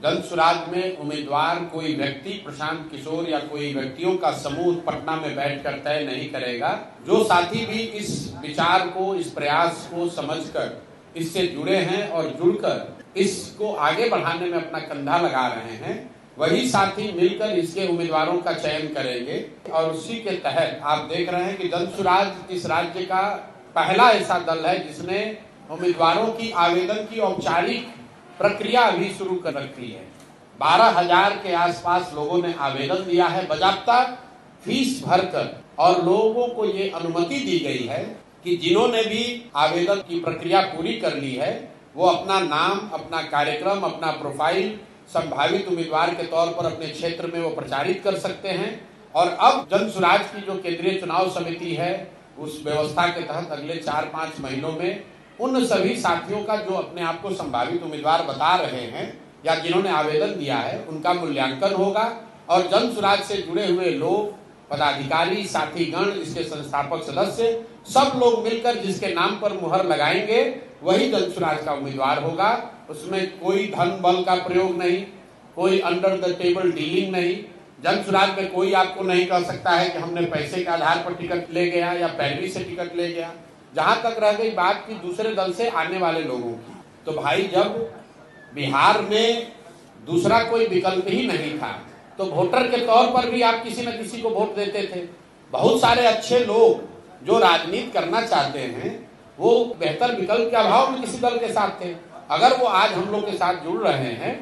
जनसुराज में उम्मीदवार कोई व्यक्ति प्रशांत किशोर या कोई व्यक्तियों का समूह पटना में बैठकर तय नहीं करेगा। जो साथी भी इस विचार को, इस प्रयास को समझकर इससे जुड़े हैं और जुड़कर इसको आगे बढ़ाने में अपना कंधा लगा रहे हैं, वही साथी मिलकर इसके उम्मीदवारों का चयन करेंगे। और उसी के तहत आप देख रहे हैं कि जनसुराज इस राज्य का पहला ऐसा दल है जिसने उम्मीदवारों की आवेदन की औपचारिक प्रक्रिया अभी शुरू कर रखी है। 12,000 के आसपास लोगों ने आवेदन दिया है बाकायदा फीस भरकर, और लोगों को ये अनुमति दी गई है कि जिन्होंने भी आवेदन की प्रक्रिया पूरी कर ली है वो अपना नाम, अपना कार्यक्रम, अपना प्रोफाइल संभावित उम्मीदवार के तौर पर अपने क्षेत्र में वो प्रचारित कर सकते हैं। और अब जनसुराज की जो केंद्रीय चुनाव समिति है उस व्यवस्था के तहत अगले 4-5 महीनों में उन सभी साथियों का जो अपने आप को संभावित उम्मीदवार बता रहे हैं या जिन्होंने आवेदन दिया है उनका मूल्यांकन होगा। और जनसुराज से जुड़े हुए लोग, पदाधिकारी, साथीगण, इसके संस्थापक सदस्य, सब लोग मिलकर जिसके नाम पर मुहर लगाएंगे वही जनसुराज का उम्मीदवार होगा। उसमें कोई धन बल का प्रयोग नहीं, कोई अंडर द टेबल डीलिंग नहीं। जनसुराज में कोई आपको नहीं कह सकता है कि हमने पैसे के आधार पर टिकट ले गया या पैरवी से टिकट ले गया। जहां तक रह गई बात की दूसरे दल से आने वाले लोगों की, तो भाई जब बिहार में दूसरा कोई विकल्प ही नहीं था तो वोटर के तौर पर भी आप किसी न किसी को वोट देते थे। बहुत सारे अच्छे लोग जो राजनीति करना चाहते हैं वो बेहतर विकल्प के अभाव में किसी दल के साथ थे। अगर वो आज हम लोग के साथ जुड़ रहे हैं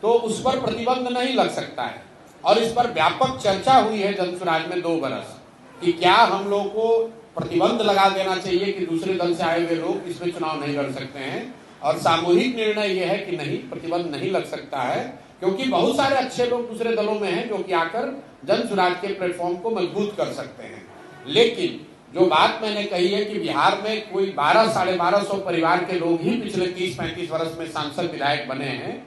तो उस पर प्रतिबंध नहीं लग सकता है। और इस पर व्यापक चर्चा हुई है जनसुराज में 2 बरस कि क्या हम लोग को प्रतिबंध लगा देना चाहिए कि दूसरे दल से आए हुए लोग इसमें चुनाव नहीं लड़ सकते हैं। और सामूहिक निर्णय यह है कि नहीं, प्रतिबंध नहीं लग सकता है, क्योंकि बहुत सारे अच्छे लोग दूसरे दलों में हैं जो कि आकर जनसुराज के प्लेटफॉर्म को मजबूत कर सकते हैं। लेकिन जो बात मैंने कही है कि बिहार में कोई 1200-1250 परिवार के लोग ही पिछले 30-35 वर्ष में सांसद विधायक बने हैं,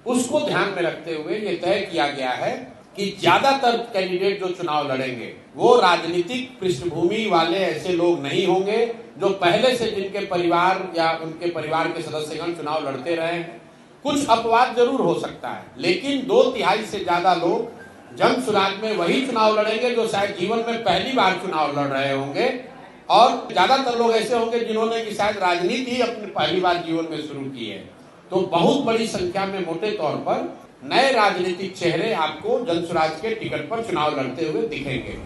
उसको ध्यान में रखते हुए ये तय किया गया है कि ज्यादातर कैंडिडेट जो चुनाव लड़ेंगे वो राजनीतिक पृष्ठभूमि वाले ऐसे लोग नहीं होंगे जो पहले से जिनके परिवार या उनके परिवार के सदस्यगण चुनाव लड़ते रहे हैं। कुछ अपवाद जरूर हो सकता है, लेकिन 2/3 से ज्यादा लोग जनसुराज में वही चुनाव लड़ेंगे जो शायद जीवन में पहली बार चुनाव लड़ रहे होंगे। और ज्यादातर लोग ऐसे होंगे जिन्होंने कि शायद राजनीति ही अपनी पहली बार जीवन में शुरू की है। तो बहुत बड़ी संख्या में मोटे तौर पर नए राजनीतिक चेहरे आपको जनसुराज के टिकट पर चुनाव लड़ते हुए दिखेंगे।